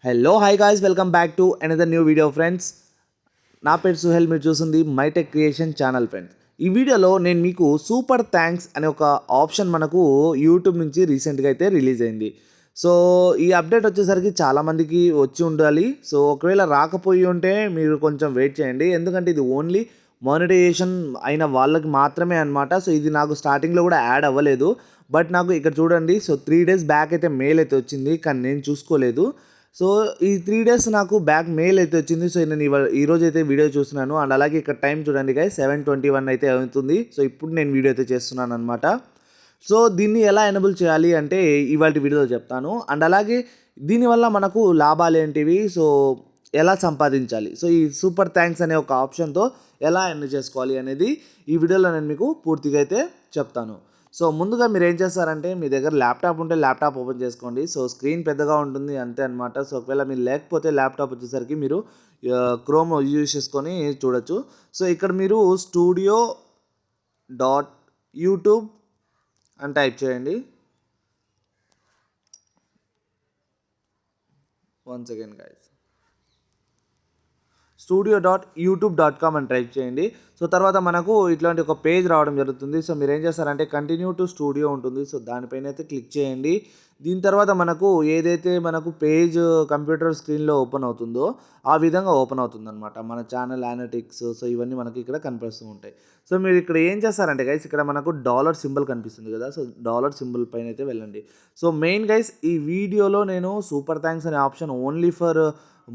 Hello hi guys, welcome back to another new video friends. నా పేరు సుహెల్, మీరు చూస్తుంది మైటెక్ క్రియేషన్ ఛానల్ ఫ్రెండ్స్. ఈ వీడియోలో నేను మీకు సూపర్ థ్యాంక్స్ అనే ఒక ఆప్షన్ మనకు యూట్యూబ్ నుంచి రీసెంట్గా అయితే రిలీజ్ అయింది. సో ఈ అప్డేట్ వచ్చేసరికి చాలామందికి వచ్చి ఉండాలి. సో ఒకవేళ రాకపోయి ఉంటే మీరు కొంచెం వెయిట్ చేయండి, ఎందుకంటే ఇది ఓన్లీ మానిటైజేషన్ అయిన వాళ్ళకి మాత్రమే అనమాట. సో ఇది నాకు స్టార్టింగ్లో కూడా యాడ్ అవ్వలేదు, బట్ నాకు ఇక్కడ చూడండి. సో 3 days బ్యాక్ అయితే మెయిల్ అయితే వచ్చింది, కానీ నేను చూసుకోలేదు. సో ఈ 3 days నాకు బ్యాక్ మెయిల్ అయితే వచ్చింది. సో నేను ఈరోజు అయితే వీడియో చూస్తున్నాను. అండ్ అలాగే ఇక్కడ టైం చూడండి గైస్, 7:21 అయితే అవుతుంది. సో ఇప్పుడు నేను వీడియో అయితే చేస్తున్నాను అనమాట. సో దీన్ని ఎలా ఎనేబుల్ చేయాలి అంటే ఇవాళ వీడియోలో చెప్తాను. అండ్ అలాగే దీనివల్ల మనకు లాభాలు ఏంటివి, సో ఎలా సంపాదించాలి, సో ఈ సూపర్ థ్యాంక్స్ అనే ఒక ఆప్షన్తో ఎలా ఎర్న్ చేసుకోవాలి అనేది ఈ వీడియోలో నేను మీకు పూర్తిగా అయితే చెప్తాను. సో ముందుగా మీరు ఏం చేస్తారంటే, మీ దగ్గర ల్యాప్టాప్ ఉంటే ల్యాప్టాప్ ఓపెన్ చేసుకోండి. సో స్క్రీన్ పెద్దగా ఉంటుంది అంతే అనమాట. సో ఒకవేళ మీరు లేకపోతే ల్యాప్టాప్ వచ్చేసరికి మీరు క్రోమ్ యూజ్ చేసుకొని చూడొచ్చు. సో ఇక్కడ మీరు studio.youtube అని టైప్ చేయండి. 1 second guys, studio.youtube.com అని టైప్ చేయండి. సో తర్వాత మనకు ఇట్లాంటి ఒక పేజ్ రావడం జరుగుతుంది. సో మీరు ఏం చేస్తారంటే కంటిన్యూ టు స్టూడియో ఉంటుంది. సో దానిపైన అయితే క్లిక్ చేయండి. దీని తర్వాత మనకు ఏదైతే మనకు పేజ్ కంప్యూటర్ స్క్రీన్లో ఓపెన్ అవుతుందో ఆ విధంగా ఓపెన్ అవుతుందన్నమాట మన ఛానల్ అనలిటిక్స్. సో ఇవన్నీ మనకి ఇక్కడ కనిపిస్తూ ఉంటాయి. సో మీరు ఇక్కడ ఏం చేస్తారంటే గైస్, ఇక్కడ మనకు డాలర్ సింబల్ కనిపిస్తుంది కదా. సో డాలర్ సింబల్ పైన అయితే వెళ్ళండి. సో మెయిన్ గైస్, ఈ వీడియోలో నేను సూపర్ థ్యాంక్స్ అనే ఆప్షన్ ఓన్లీ ఫర్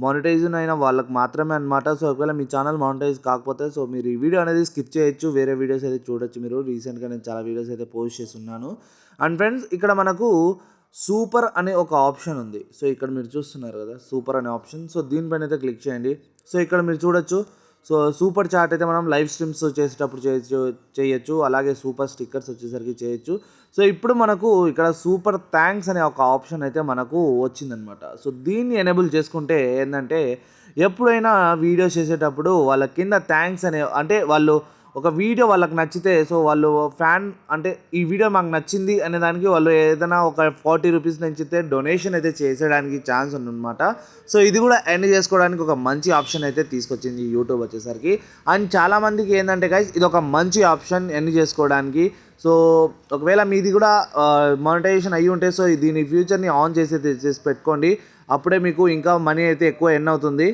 మానిటైజేషన్ అయిన వాళ్ళకి మాత్రమే అనమాట. సో ఒకవేళ మీ ఛానల్ మానిటైజ్ కాకపోతే సో మీరు ఈ వీడియో అనేది స్కిప్ చేయొచ్చు, వేరే వీడియోస్ అయితే చూడొచ్చు. మీరు రీసెంట్గా నేను చాలా వీడియోస్ అయితే పోస్ట్ చేస్తున్నాను. అండ్ ఫ్రెండ్స్, ఇక్కడ మనకు సూపర్ అనే ఒక ఆప్షన్ ఉంది. సో ఇక్కడ మీరు చూస్తున్నారు కదా సూపర్ అనే ఆప్షన్. సో దీనిపైన అయితే క్లిక్ చేయండి. సో ఇక్కడ మీరు చూడొచ్చు. సో సూపర్ చాట్ అయితే మనం లైవ్ స్ట్రీమ్స్ చేసేటప్పుడు చేయొచ్చు. అలాగే సూపర్ స్టిక్కర్స్ వచ్చేసరికి చేయొచ్చు. సో ఇప్పుడు మనకు ఇక్కడ సూపర్ థ్యాంక్స్ అనే ఒక ఆప్షన్ అయితే మనకు వచ్చిందనమాట. సో దీన్ని ఎనేబుల్ చేసుకుంటే ఏంటంటే, ఎప్పుడైనా వీడియోస్ చేసేటప్పుడు వాళ్ళ కింద థ్యాంక్స్ అనే, అంటే వాళ్ళు ఒక వీడియో వాళ్ళకి నచ్చితే, సో వాళ్ళు ఫ్యాన్ అంటే ఈ వీడియో మాకు నచ్చింది అనే దానికి వాళ్ళు ఏదైనా ఒక 40 రూపీస్ నుంచి డొనేషన్ అయితే చేసేయడానికి ఛాన్స్ ఉందన్నమాట. సో ఇది కూడా ఎర్న్ చేసుకోవడానికి ఒక మంచి ఆప్షన్ అయితే తీసుకొచ్చింది యూట్యూబ్ వచ్చేసరికి. అండ్ చాలామందికి ఏంటంటే గైస్, ఇది ఒక మంచి ఆప్షన్ ఎర్న్ చేసుకోవడానికి. సో ఒకవేళ మీది కూడా మానిటైజేషన్ అయ్యి ఉంటే, సో దీని ఫ్యూచర్ని ఆన్ చేసి పెట్టుకోండి. అప్పుడే మీకు ఇంకా మనీ అయితే ఎక్కువ ఎర్న్ అవుతుంది.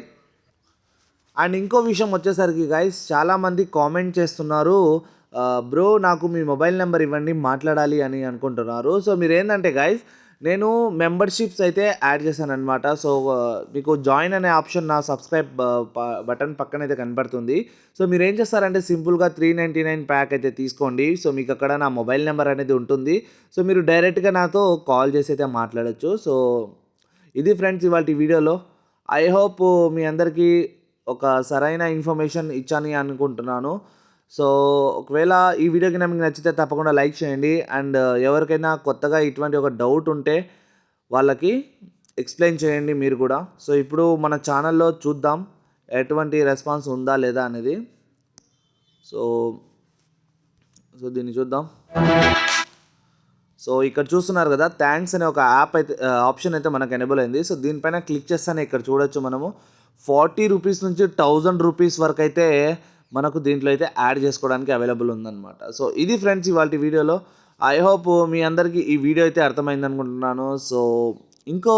అండ్ ఇంకో విషయం వచ్చేసరికి గైస్, చాలామంది కామెంట్ చేస్తున్నారు, బ్రో నాకు మీ మొబైల్ నెంబర్ ఇవ్వండి మాట్లాడాలి అని అనుకుంటున్నారు. సో మీరు ఏంటంటే గైస్, నేను మెంబర్షిప్స్ అయితే యాడ్ చేశాను అనమాట. సో మీకు జాయిన్ అనే ఆప్షన్ నా సబ్స్క్రైబ్ బటన్ పక్కన అయితే కనపడుతుంది. సో మీరు ఏం చేస్తారంటే సింపుల్గా 399 ప్యాక్ అయితే తీసుకోండి. సో మీకు అక్కడ నా మొబైల్ నెంబర్ అనేది ఉంటుంది. సో మీరు డైరెక్ట్గా నాతో కాల్ చేసి అయితే మాట్లాడచ్చు. సో ఇది ఫ్రెండ్స్ ఇవాళ వీడియోలో. ఐ హోప్ మీ అందరికీ ఒక సరైన ఇన్ఫర్మేషన్ ఇచ్చాను అనుకుంటున్నాను. సో ఒకవేళ ఈ వీడియోకి మీకు నచ్చితే తప్పకుండా లైక్ చేయండి. అండ్ ఎవరికైనా కొత్తగా ఇటువంటి ఒక డౌట్ ఉంటే వాళ్ళకి ఎక్స్ప్లెయిన్ చేయండి మీరు కూడా. సో ఇప్పుడు మన ఛానల్లో చూద్దాం ఎటువంటి రెస్పాన్స్ ఉందా లేదా అనేది. సో దీన్ని చూద్దాం. సో ఇక్కడ చూస్తున్నారు కదా, థ్యాంక్స్ అనే ఒక యాప్ అయితే ఆప్షన్ అయితే మనకు ఎనేబుల్ అయింది. సో దీనిపైన క్లిక్ చేస్తానే ఇక్కడ చూడొచ్చు మనము 40 రూపీస్ నుంచి 1000 రూపీస్ వరకు అయితే మనకు దీంట్లో అయితే యాడ్ చేసుకోవడానికి అవైలబుల్ ఉందన్నమాట. సో ఇది ఫ్రెండ్స్ ఇవాళ వీడియోలో. ఐ హోప్ మీ అందరికీ ఈ వీడియో అయితే అర్థమైంది అనుకుంటున్నాను. సో ఇంకో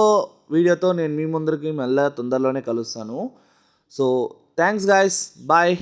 వీడియోతో నేను మీ ముందరికి మళ్ళీ తొందరలోనే కలుస్తాను. So thanks guys, bye.